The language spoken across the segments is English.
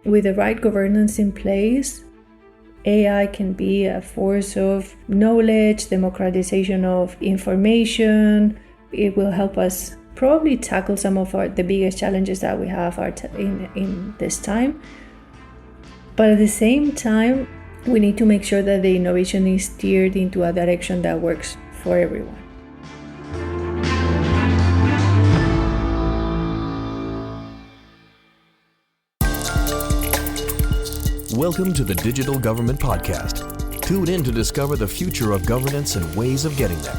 with the right governance in place, AI can be a force of knowledge, democratization of information. It will help us probably tackle some of the biggest challenges that we have in this time. But at the same time, we need to make sure that the innovation is steered into a direction that works for everyone. Welcome to the Digital Government Podcast. Tune in to discover the future of governance and ways of getting there.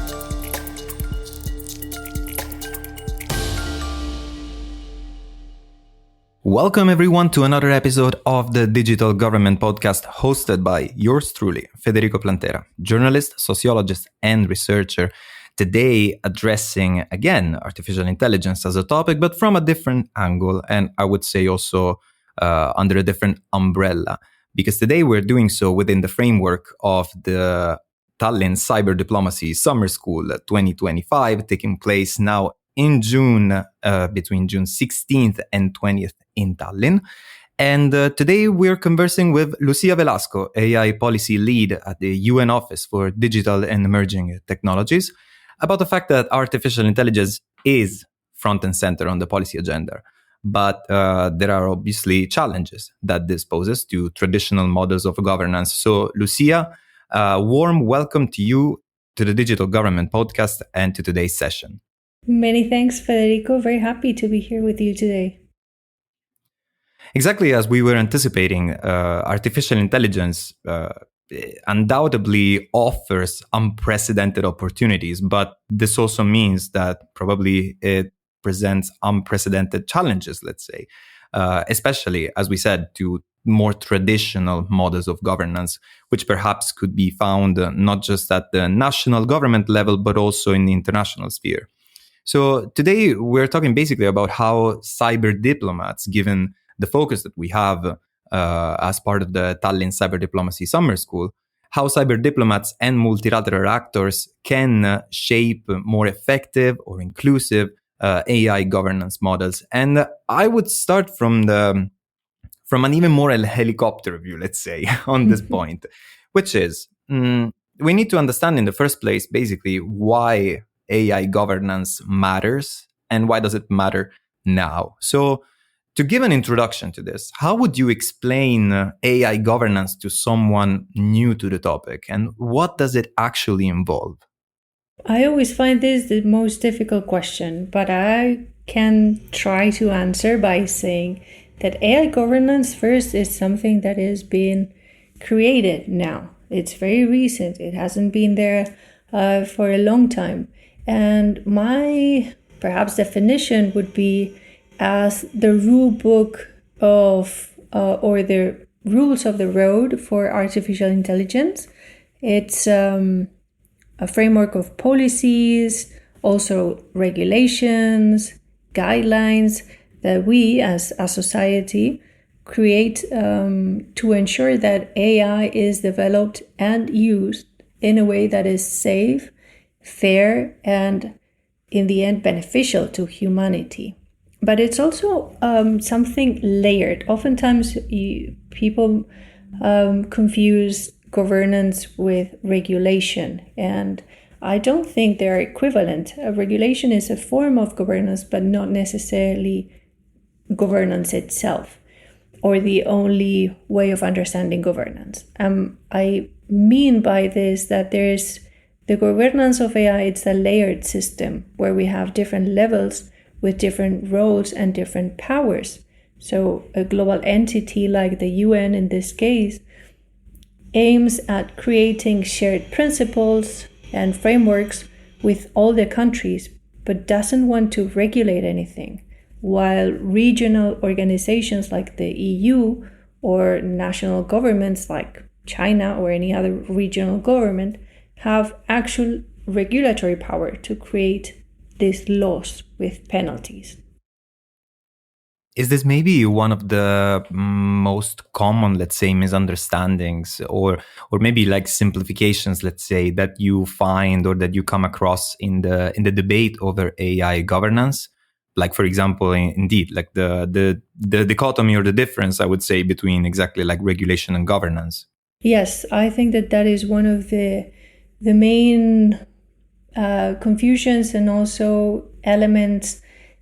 Welcome everyone to another episode of the Digital Government Podcast hosted by yours truly, Federico Plantera, journalist, sociologist, and researcher. Today addressing, again, artificial intelligence as a topic, but from a different angle, and I would say also under a different umbrella. Because today we're doing so within the framework of the Tallinn Cyber Diplomacy Summer School 2025, taking place now in June, between June 16th and 20th in Tallinn. And today we're conversing with Lucia Velasco, AI Policy Lead at the UN Office for Digital and Emerging Technologies, about the fact that artificial intelligence is front and center on the policy agenda. But there are obviously challenges that this poses to traditional models of governance. So, Lucia, warm welcome to you to the Digital Government Podcast and to today's session. Many thanks, Federico. Very happy to be here with you today. Exactly as we were anticipating, artificial intelligence undoubtedly offers unprecedented opportunities, but this also means that probably it presents unprecedented challenges, let's say, especially, as we said, to more traditional models of governance, which perhaps could be found not just at the national government level, but also in the international sphere. So today we're talking basically about how cyber diplomats, given the focus that we have as part of the Tallinn Cyber Diplomacy Summer School, how cyber diplomats and multilateral actors can shape more effective or inclusive AI governance models. And I would start from an even more helicopter view, let's say, on this point, which is we need to understand in the first place, basically, why AI governance matters and why does it matter now. So to give an introduction to this, how would you explain AI governance to someone new to the topic, and what does it actually involve? I always find this the most difficult question, but I can try to answer by saying that AI governance first is something that is being created now. It's very recent. It hasn't been there for a long time. And my perhaps definition would be as the rule book of or the rules of the road for artificial intelligence. It's a framework of policies, also regulations, guidelines that we as a society create to ensure that AI is developed and used in a way that is safe, fair, and in the end beneficial to humanity. But it's also something layered. Oftentimes people confuse governance with regulation, and I don't think they're equivalent. A regulation is a form of governance, but not necessarily governance itself or the only way of understanding governance. I mean by this that there's the governance of AI. It's a layered system where we have different levels with different roles and different powers. So a global entity like the UN in this case aims at creating shared principles and frameworks with all the countries, but doesn't want to regulate anything, while regional organizations like the EU or national governments like China or any other regional government have actual regulatory power to create these laws with penalties. Is this maybe one of the most common, let's say, misunderstandings or maybe like simplifications, let's say, that you find or that you come across in the debate over AI governance? like, for example, indeed, like the dichotomy or the difference, I would say, between exactly like regulation and governance. Yes, I think that is one of the main confusions and also elements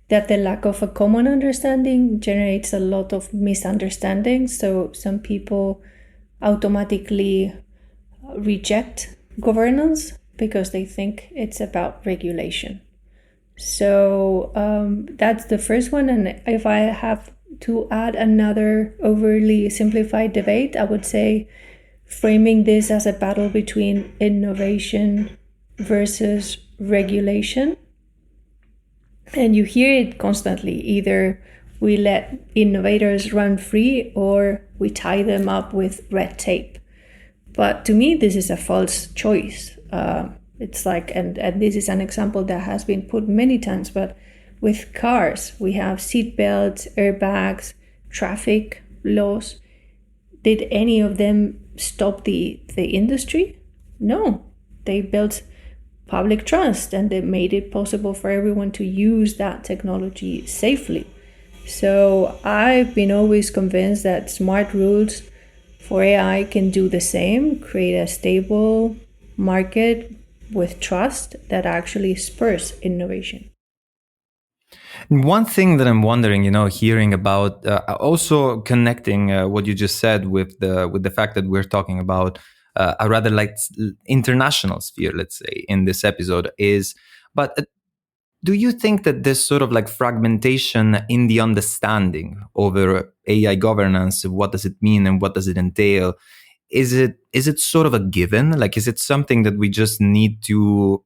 that the lack of a common understanding generates a lot of misunderstandings. So some people automatically reject governance because they think it's about regulation. So that's the first one. And if I have to add another overly simplified debate, I would say framing this as a battle between innovation versus regulation. And you hear it constantly. Either we let innovators run free or we tie them up with red tape. But to me, this is a false choice. It's like, and this is an example that has been put many times, but with cars, we have seat belts, airbags, traffic laws. Did any of them stop the industry? No, they built public trust and they made it possible for everyone to use that technology safely. So I've been always convinced that smart rules for AI can do the same, create a stable market with trust that actually spurs innovation. One thing that I'm wondering, hearing about, also connecting what you just said with the fact that we're talking about a rather like international sphere, let's say, in this episode is, but do you think that this sort of like fragmentation in the understanding over AI governance, what does it mean and what does it entail? Is it sort of a given? Like, is it something that we just need to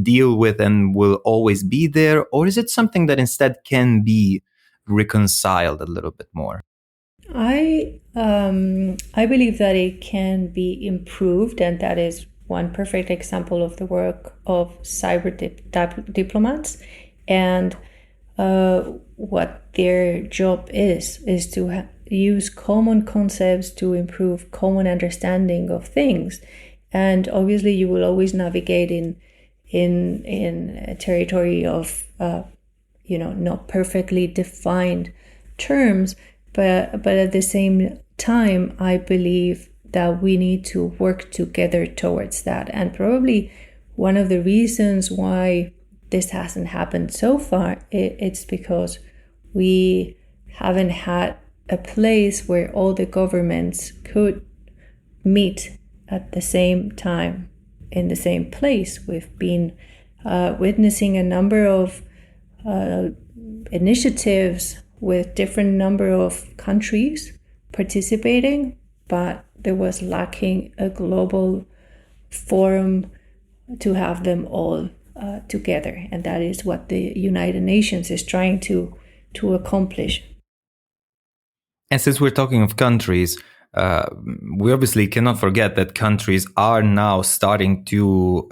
deal with and will always be there? Or is it something that instead can be reconciled a little bit more? I believe that it can be improved, and that is one perfect example of the work of cyber diplomats. And what their job is to use common concepts to improve common understanding of things. And obviously, you will always navigate in a territory of not perfectly defined terms. But at the same time, I believe that we need to work together towards that. And probably one of the reasons why this hasn't happened so far, it's because we haven't had a place where all the governments could meet at the same time in the same place. We've been witnessing a number of initiatives with different number of countries participating, but there was lacking a global forum to have them all together. And that is what the United Nations is trying to accomplish. And since we're talking of countries, we obviously cannot forget that countries are now starting to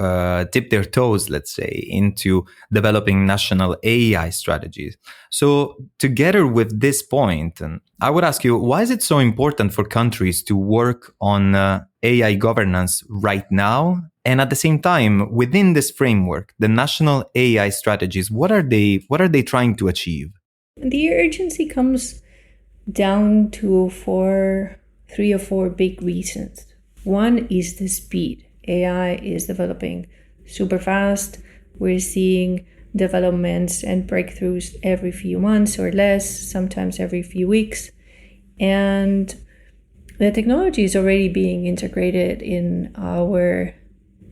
dip their toes, let's say, into developing national AI strategies. So together with this point, I would ask you, why is it so important for countries to work on AI governance right now? And at the same time, within this framework, the national AI strategies, what are they trying to achieve? The urgency comes down to three or four big reasons. One is the speed. AI is developing super fast. We're seeing developments and breakthroughs every few months or less, sometimes every few weeks. And the technology is already being integrated in our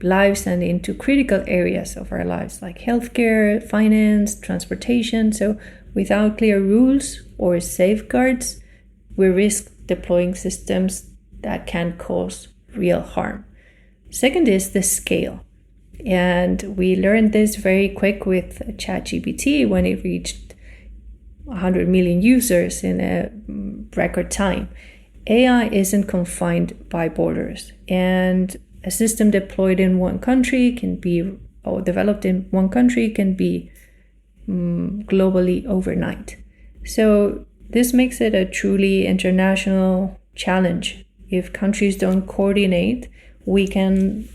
lives and into critical areas of our lives, like healthcare, finance, transportation. So without clear rules or safeguards, we risk deploying systems that can cause real harm. Second is the scale. And we learned this very quick with ChatGPT when it reached 100 million users in a record time. AI isn't confined by borders, and a system deployed in one country can be, or developed in one country can be globally overnight. So this makes it a truly international challenge. If countries don't coordinate, we can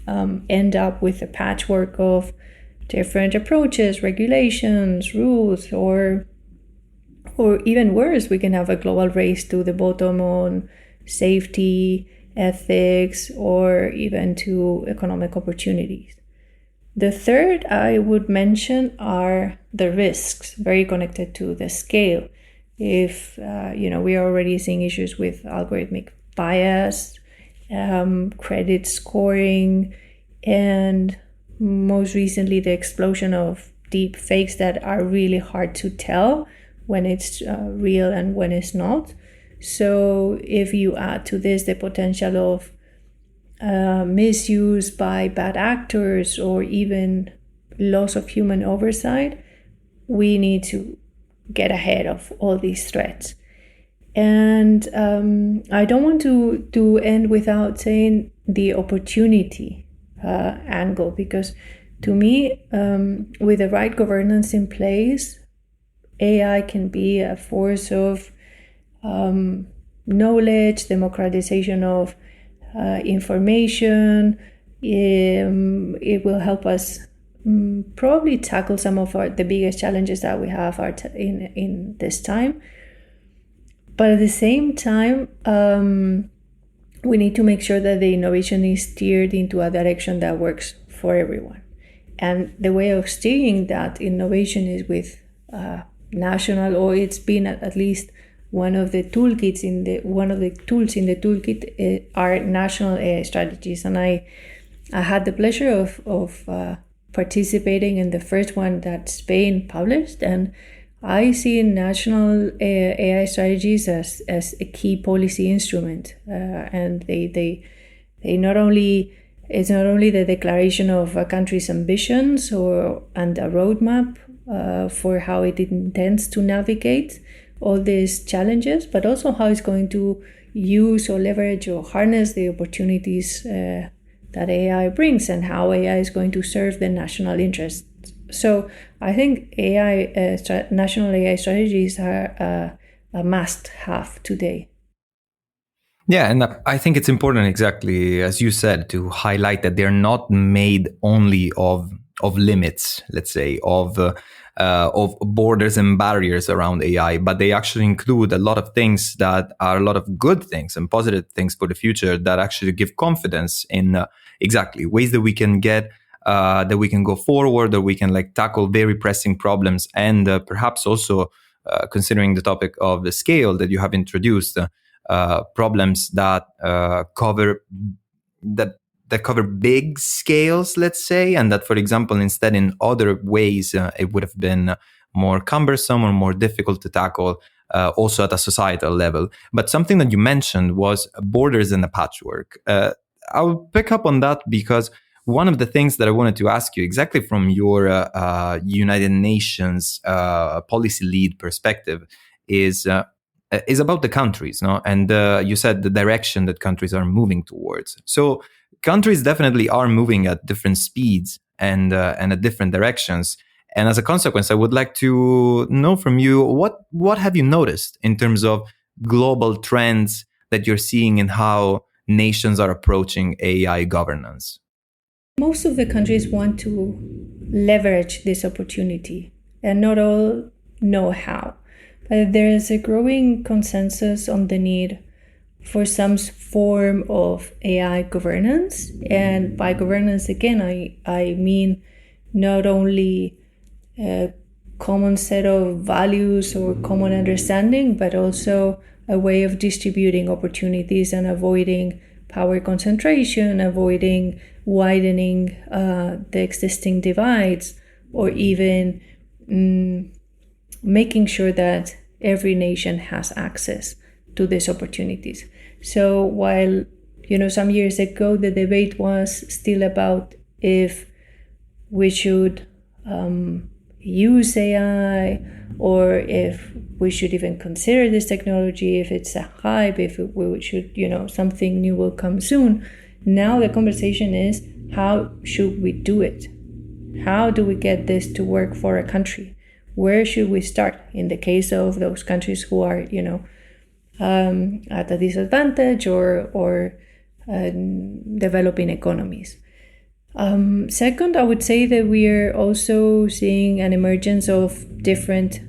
end up with a patchwork of different approaches, regulations, rules, or even worse, we can have a global race to the bottom on safety, ethics, or even to economic opportunities. The third I would mention are the risks, very connected to the scale. If, we are already seeing issues with algorithmic bias, credit scoring, and most recently the explosion of deep fakes that are really hard to tell when it's real and when it's not. So if you add to this the potential of misuse by bad actors or even loss of human oversight, we need to get ahead of all these threats. And I don't want to end without saying the opportunity angle, because to me, with the right governance in place, AI can be a force of knowledge, democratization of information. It will help us probably tackle some of the biggest challenges that we have in this time. But at the same time, we need to make sure that the innovation is steered into a direction that works for everyone. And the way of steering that innovation is with national, or it's been at least one of the tools in the toolkit are national AI strategies. And I had the pleasure of participating in the first one that Spain published, and I see national AI strategies as a key policy instrument, and they not only, it's not only the declaration of a country's ambitions and a roadmap for how it intends to navigate all these challenges, but also how it's going to use or leverage or harness the opportunities that AI brings, and how AI is going to serve the national interests. So I think national AI strategies are a must-have today. Yeah, and I think it's important, exactly as you said, to highlight that they're not made only of limits, let's say, of borders and barriers around AI, but they actually include a lot of things that are a lot of good things and positive things for the future that actually give confidence in exactly ways that we can get, that we can go forward, or we can tackle very pressing problems, and perhaps also considering the topic of the scale that you have introduced, problems that cover big scales, let's say, and that, for example, instead in other ways it would have been more cumbersome or more difficult to tackle, also at a societal level. But something that you mentioned was borders and a patchwork. I'll pick up on that because one of the things that I wanted to ask you, exactly from your United Nations policy lead perspective, is about the countries, no? And you said the direction that countries are moving towards. So countries definitely are moving at different speeds and at different directions. And as a consequence, I would like to know from you, what have you noticed in terms of global trends that you're seeing in how nations are approaching AI governance? Most of the countries want to leverage this opportunity, and not all know how. But there is a growing consensus on the need for some form of AI governance. And by governance, again, I mean not only a common set of values or common understanding, but also a way of distributing opportunities and avoiding power concentration, avoiding widening the existing divides, or even making sure that every nation has access to these opportunities. So while, some years ago the debate was still about if we should use AI, or if we should even consider this technology, if it's a hype, if we should, something new will come soon. Now the conversation is, how should we do it? How do we get this to work for a country? Where should we start in the case of those countries who are, at a disadvantage or developing economies? Second, I would say that we are also seeing an emergence of different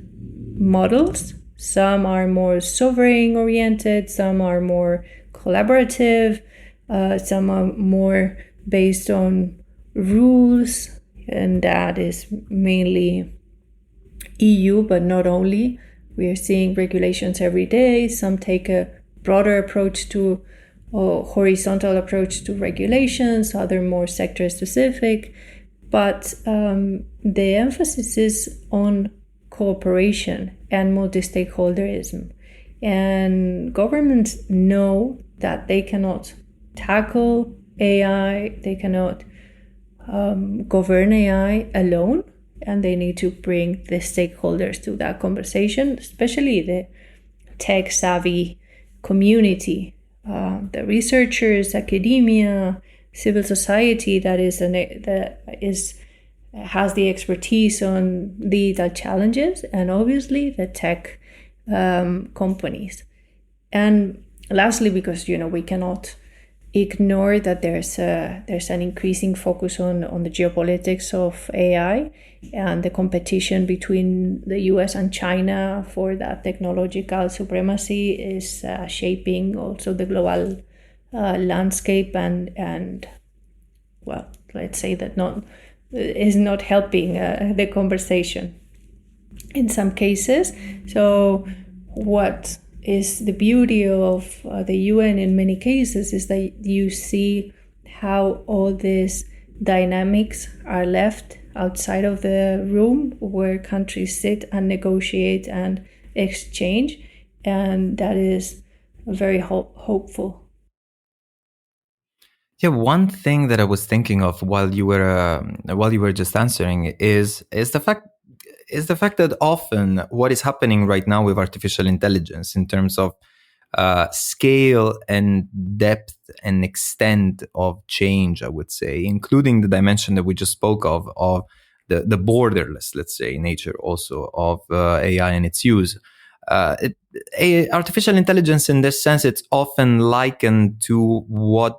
models. Some are more sovereign oriented, some are more collaborative, some are more based on rules, and that is mainly EU, but not only. We are seeing regulations every day. Some take a broader approach to horizontal approach to regulations, other more sector specific. But the emphasis is on cooperation and multi-stakeholderism. And governments know that they cannot tackle AI, they cannot govern AI alone, and they need to bring the stakeholders to that conversation, especially the tech-savvy community, the researchers, academia, civil society that has the expertise on digital challenges, and obviously the tech companies. And lastly, because we cannot ignore that there's an increasing focus on the geopolitics of AI and the competition between the US and China for that technological supremacy is shaping also the global landscape and well, let's say that is not helping the conversation in some cases. So what is the beauty of the UN in many cases is that you see how all these dynamics are left outside of the room where countries sit and negotiate and exchange, and that is very hopeful. Yeah, one thing that I was thinking of while you were just answering is the fact that often what is happening right now with artificial intelligence in terms of scale and depth and extent of change, I would say, including the dimension that we just spoke of the borderless, let's say, nature also of AI and its use. Artificial intelligence, in this sense, it's often likened to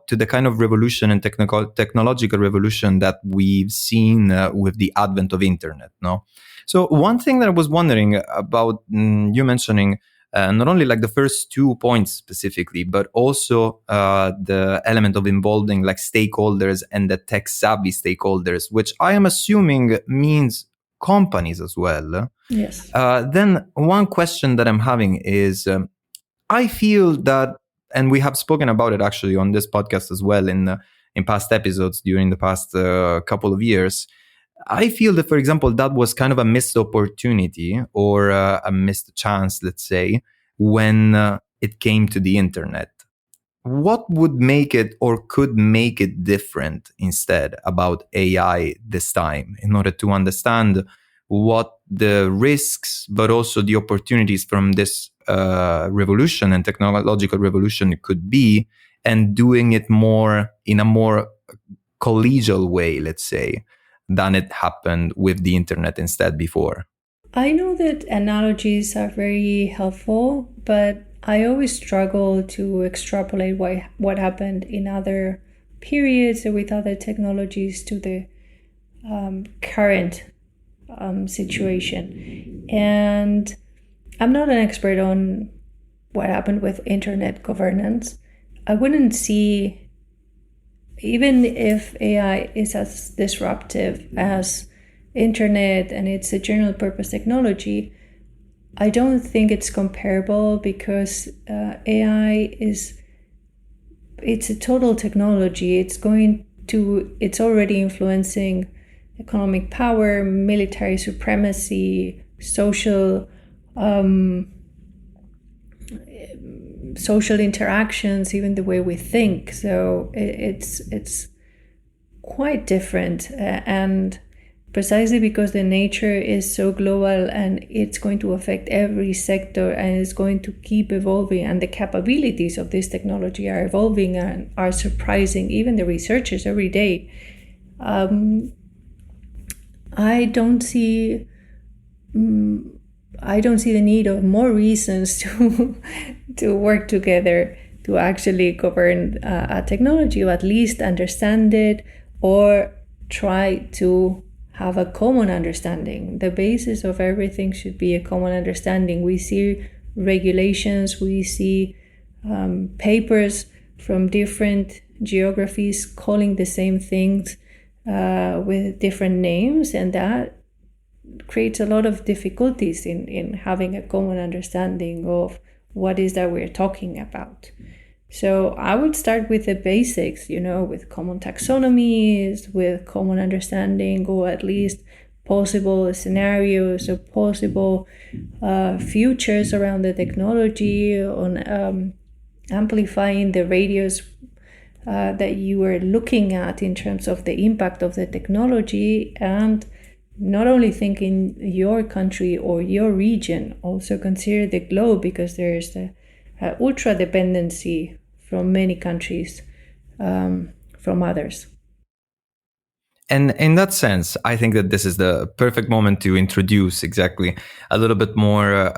the kind of revolution and technological revolution that we've seen with the advent of internet. No, so one thing that I was wondering about, you mentioning not only like the first 2 points specifically, but also the element of involving like stakeholders and the tech savvy stakeholders, which I am assuming means companies as well. Yes. Then one question that I'm having is, I feel that, and we have spoken about it actually on this podcast as well in past episodes during the past couple of years. I feel that, for example, that was kind of a missed opportunity or a missed chance, let's say, when it came to the internet. What would make it or could make it different instead about AI this time in order to understand what the risks, but also the opportunities from this revolution and technological revolution could be, and doing it more in a more collegial way, let's say, than it happened with the internet instead before? I know that analogies are very helpful, but I always struggle to extrapolate what happened in other periods or with other technologies to the current situation. And I'm not an expert on what happened with internet governance. I wouldn't see, even if AI is as disruptive as internet and it's a general purpose technology, I don't think it's comparable because AI it's a total technology. It's already influencing economic power, military supremacy, social interactions, even the way we think. So it's quite different, and precisely because the nature is so global and it's going to affect every sector and it's going to keep evolving, and the capabilities of this technology are evolving and are surprising even the researchers every day. I don't see the need of more reasons to work together to actually govern a technology, or at least understand it, or try to have a common understanding. The basis of everything should be a common understanding. We see regulations, we see papers from different geographies calling the same things with different names, and that creates a lot of difficulties in having a common understanding of what is that we're talking about. So I would start with the basics, with common taxonomies, with common understanding, or at least possible scenarios or possible futures around the technology, on amplifying the radius that you are looking at in terms of the impact of the technology, and not only think in your country or your region, also consider the globe, because there's the ultra dependency from many countries from others. And in that sense, I think that this is the perfect moment to introduce exactly a little bit more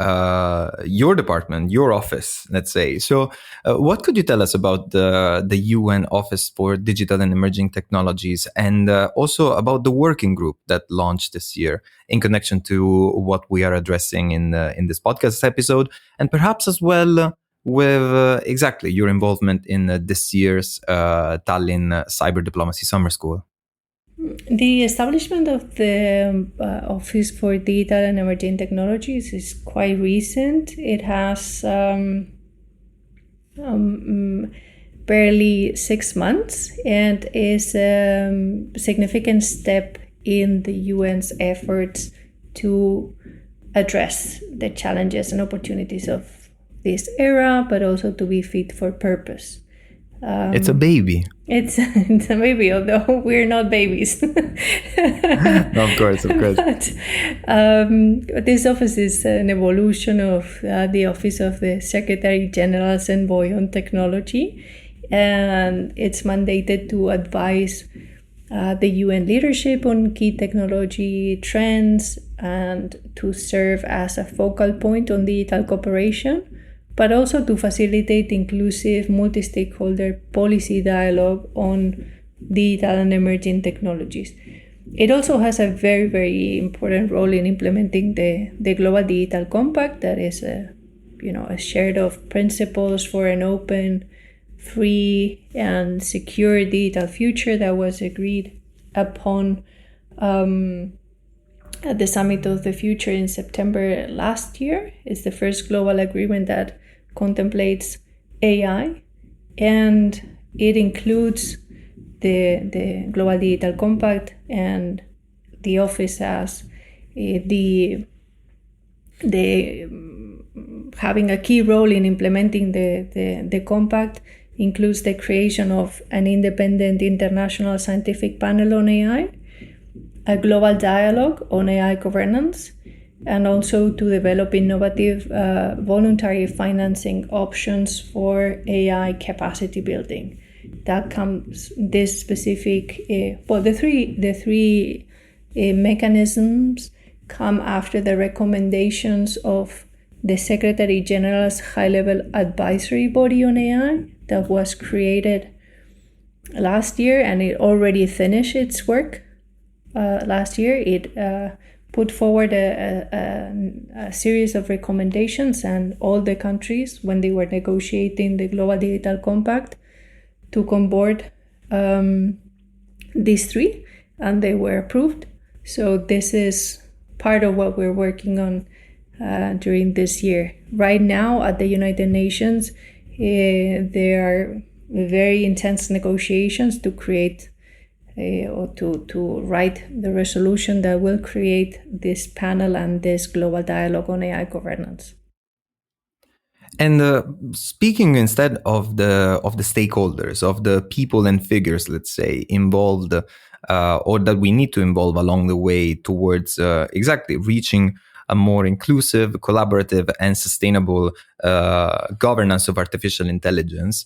your department, your office, let's say. So what could you tell us about the UN Office for Digital and Emerging Technologies, and also about the working group that launched this year in connection to what we are addressing in this podcast episode, and perhaps as well with exactly your involvement in this year's Tallinn Cyber Diplomacy Summer School? The establishment of the Office for Digital and Emerging Technologies is quite recent. It has barely 6 months, and is a significant step in the UN's efforts to address the challenges and opportunities of this era, but also to be fit for purpose. It's a baby. It's a baby, although we're not babies. No, of course. But, this office is an evolution of the Office of the Secretary General's Envoy on Technology, and it's mandated to advise the UN leadership on key technology trends, and to serve as a focal point on digital cooperation, but also to facilitate inclusive multi-stakeholder policy dialogue on digital and emerging technologies. It also has a very, very important role in implementing the Global Digital Compact, that is a shared of principles for an open, free, and secure digital future that was agreed upon at the Summit of the Future in September last year. It's the first global agreement that contemplates AI, and it includes the Global Digital Compact, and the office as the having a key role in implementing the compact includes the creation of an independent international scientific panel on AI, a global dialogue on AI governance, and also to develop innovative voluntary financing options for AI capacity building. That comes this specific the three mechanisms come after the recommendations of the Secretary General's high-level advisory body on AI that was created last year, and it already finished its work last year. It put forward a series of recommendations, and all the countries, when they were negotiating the Global Digital Compact, took on board these three, and they were approved. So this is part of what we're working on during this year. Right now at the United Nations, there are very intense negotiations to create or to write the resolution that will create this panel and this global dialogue on AI governance. And speaking instead of the stakeholders, of the people and figures, let's say, involved or that we need to involve along the way towards exactly reaching a more inclusive, collaborative, and sustainable governance of artificial intelligence,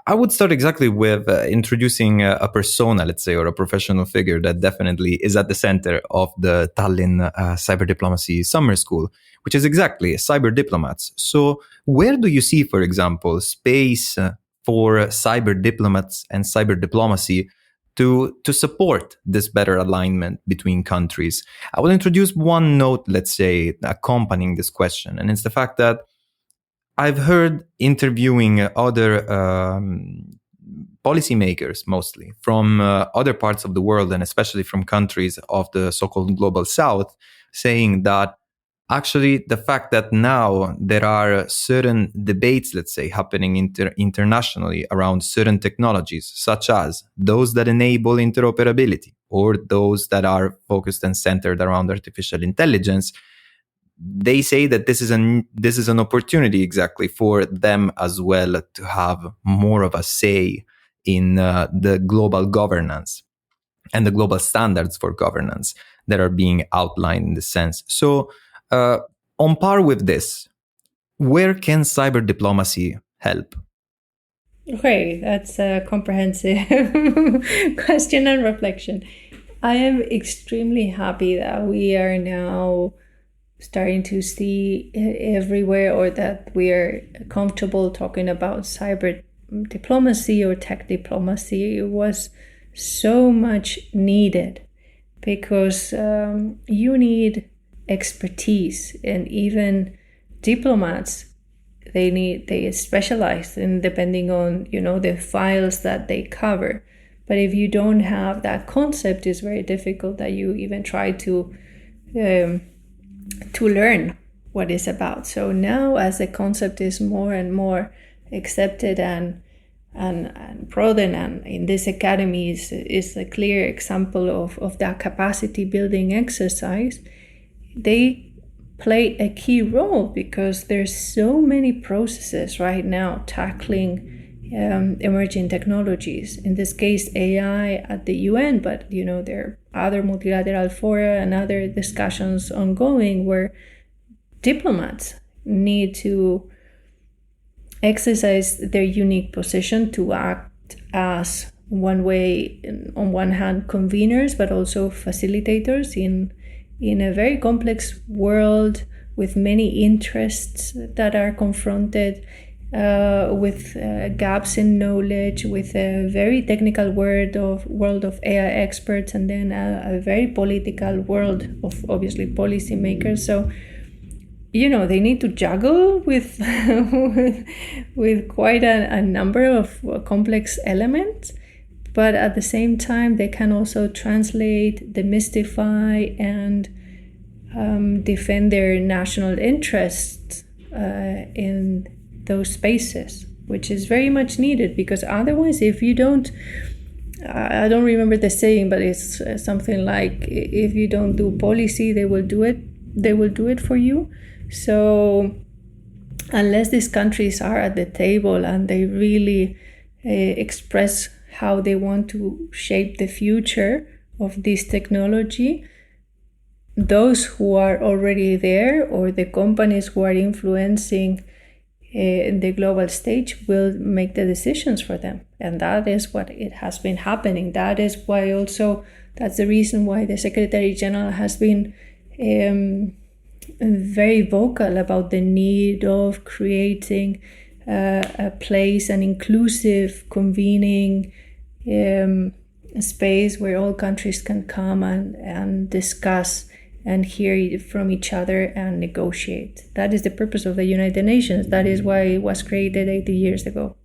I would start exactly with introducing a persona, let's say, or a professional figure that definitely is at the center of the Tallinn Cyber Diplomacy Summer School, which is exactly cyber diplomats. So where do you see, for example, space for cyber diplomats and cyber diplomacy to support this better alignment between countries. I will introduce one note, let's say, accompanying this question, and it's the fact that I've heard interviewing other policymakers, mostly from other parts of the world, and especially from countries of the so-called global south, saying that actually the fact that now there are certain debates, let's say, happening internationally around certain technologies, such as those that enable interoperability or those that are focused and centered around artificial intelligence, they say that this is an opportunity exactly for them as well to have more of a say in the global governance and the global standards for governance that are being outlined in this sense. So, on par with this, where can cyber diplomacy help? Okay, that's a comprehensive question and reflection. I am extremely happy that we are now starting to see everywhere, or that we are comfortable talking about cyber diplomacy or tech diplomacy. It was so much needed because you need expertise, and even diplomats, they specialize in, depending on the files that they cover. But if you don't have that concept, it's very difficult that you even try to learn what it's about. So now, as the concept is more and more accepted and broadened, and in this academy is a clear example of that capacity building exercise, they play a key role because there's so many processes right now tackling emerging technologies. In this case, AI at the UN, but there are other multilateral fora and other discussions ongoing where diplomats need to exercise their unique position to act as on one hand, conveners, but also facilitators in a very complex world with many interests that are confronted, with gaps in knowledge, with a very technical world of AI experts, and then a very political world of obviously policymakers. So they need to juggle with with quite a number of complex elements, but at the same time they can also translate, demystify, and defend their national interests in those spaces, which is very much needed. Because otherwise, if you don't, I don't remember the saying, but it's something like, if you don't do policy, they will do it for you. So unless these countries are at the table and they really express how they want to shape the future of this technology, those who are already there, or the companies who are influencing the global stage, will make the decisions for them. And that is what it has been happening. That is why also, that's the reason why the Secretary General has been very vocal about the need of creating a place, an inclusive convening space where all countries can come and discuss and hear from each other and negotiate. That is the purpose of the United Nations. That is why it was created 80 years ago.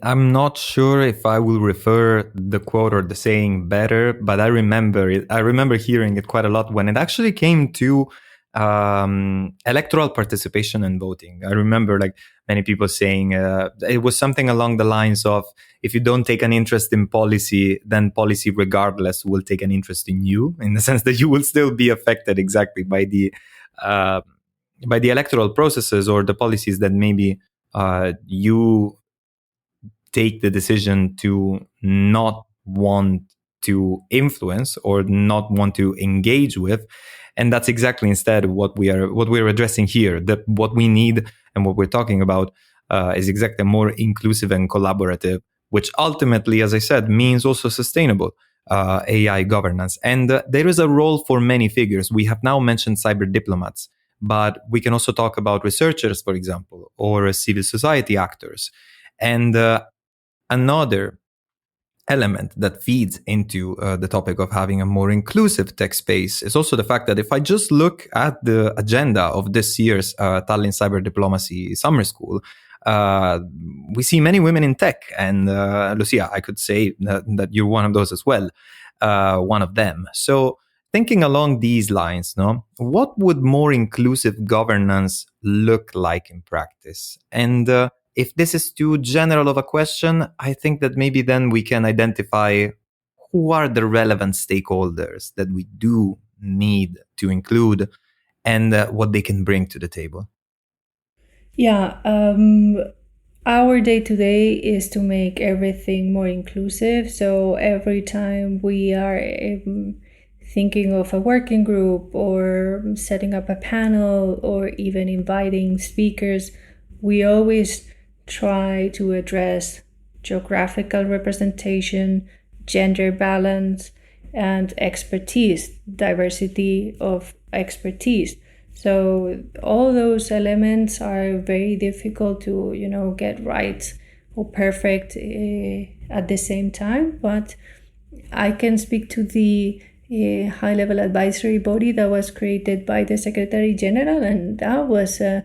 I'm not sure if I will refer the quote or the saying better, but I remember it. I remember hearing it quite a lot when it actually came to electoral participation and voting. I remember many people saying it was something along the lines of, if you don't take an interest in policy, then policy regardless will take an interest in you, in the sense that you will still be affected exactly by the electoral processes or the policies that maybe you take the decision to not want to influence or not want to engage with. And that's exactly instead what we're addressing here. That what we need and what we're talking about is exactly more inclusive and collaborative, which ultimately, as I said, means also sustainable AI governance. And there is a role for many figures. We have now mentioned cyber diplomats, but we can also talk about researchers, for example, or civil society actors. And another element that feeds into the topic of having a more inclusive tech space is also the fact that if I just look at the agenda of this year's Tallinn Cyber Diplomacy Summer School, we see many women in tech. And Lucia, I could say that you're one of those as well, one of them. So thinking along these lines, no, what would more inclusive governance look like in practice? And if this is too general of a question, I think that maybe then we can identify who are the relevant stakeholders that we do need to include and what they can bring to the table. Yeah, our day to day is to make everything more inclusive. So every time we are thinking of a working group or setting up a panel or even inviting speakers, we always try to address geographical representation, gender balance, and expertise, diversity of expertise. So all those elements are very difficult to, get right or perfect at the same time. But I can speak to the high-level advisory body that was created by the Secretary General, and that was an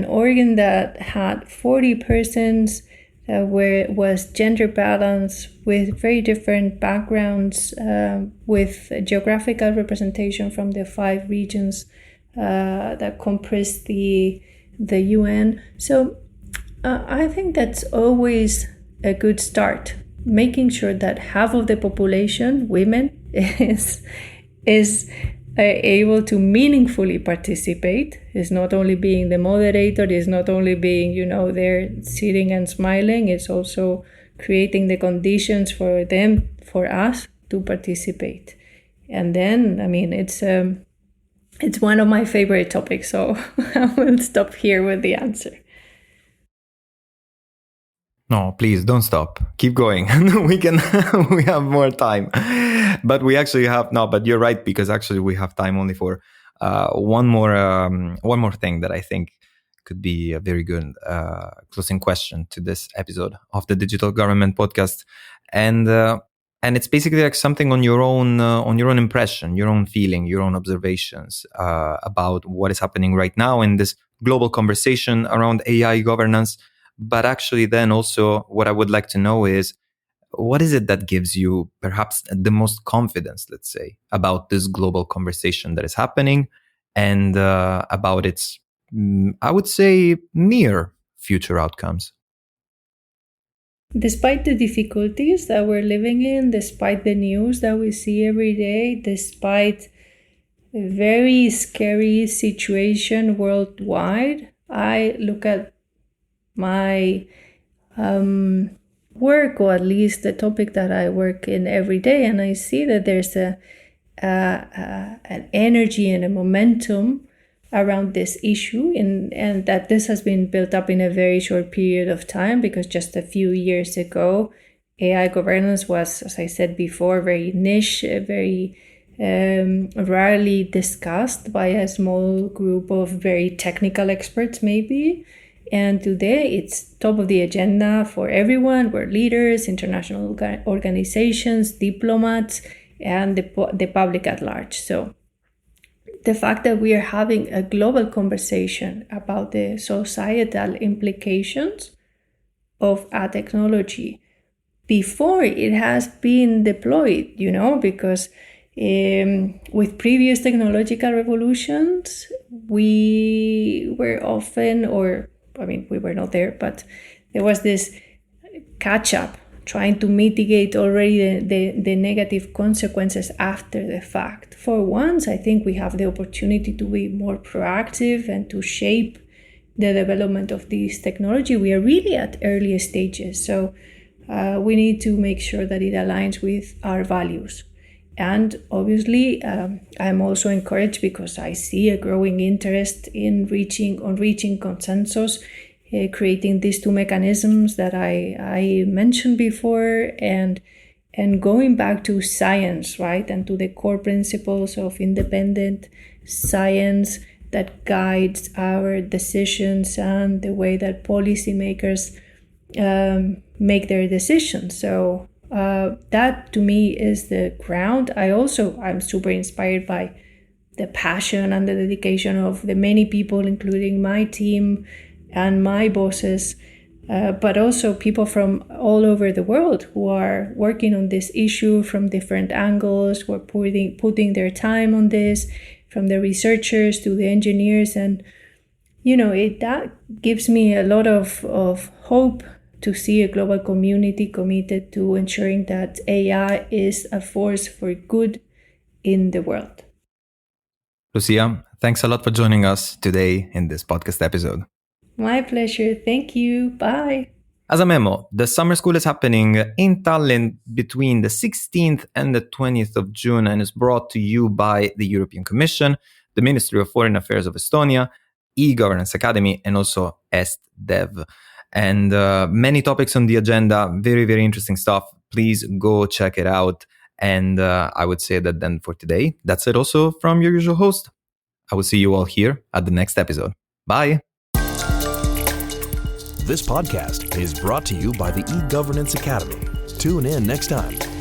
organ that had 40 persons where it was gender balance with very different backgrounds, with geographical representation from the 5 regions that comprise the UN. So I think that's always a good start, making sure that half of the population, women, is able to meaningfully participate, is not only being the moderator, is not only being, there sitting and smiling, it's also creating the conditions for them, for us to participate. And then, it's one of my favorite topics, so I will stop here with the answer. No, please don't stop. Keep going. we have more time. But we actually have, but you're right, because actually we have time only for one more thing that I think could be a very good closing question to this episode of the Digital Government Podcast. And it's basically like something on your own impression, your own feeling, your own observations about what is happening right now in this global conversation around AI governance. But actually then also what I would like to know is, what is it that gives you perhaps the most confidence, let's say, about this global conversation that is happening and about its, I would say, near future outcomes? Despite the difficulties that we're living in, despite the news that we see every day, despite a very scary situation worldwide, I look at my work, or at least the topic that I work in every day, and I see that there's an energy and a momentum around this issue, and that this has been built up in a very short period of time, because just a few years ago, AI governance was, as I said before, very niche, very rarely discussed by a small group of very technical experts, maybe. And today it's top of the agenda for everyone. We're leaders, international organizations, diplomats, and the public at large. So the fact that we are having a global conversation about the societal implications of a technology before it has been deployed, because with previous technological revolutions, we were often, we were not there, but there was this catch-up, trying to mitigate already the negative consequences after the fact. For once, I think we have the opportunity to be more proactive and to shape the development of this technology. We are really at early stages, so we need to make sure that it aligns with our values. And obviously, I'm also encouraged because I see a growing interest in reaching consensus, creating these 2 mechanisms that I mentioned before, and going back to science, right, and to the core principles of independent science that guides our decisions and the way that policymakers make their decisions. So that to me is the ground. I'm super inspired by the passion and the dedication of the many people, including my team and my bosses, but also people from all over the world who are working on this issue from different angles, who are putting their time on this, from the researchers to the engineers. And, that gives me a lot of hope to see a global community committed to ensuring that AI is a force for good in the world. Lucia, thanks a lot for joining us today in this podcast episode. My pleasure. Thank you. Bye. As a memo, the summer school is happening in Tallinn between the 16th and the 20th of June and is brought to you by the European Commission, the Ministry of Foreign Affairs of Estonia, e-Governance Academy, and also EstDev. And many topics on the agenda, very, very interesting stuff. Please go check it out. And I would say that then for today, that's it also from your usual host. I will see you all here at the next episode. Bye. This podcast is brought to you by the e-Governance Academy. Tune in next time.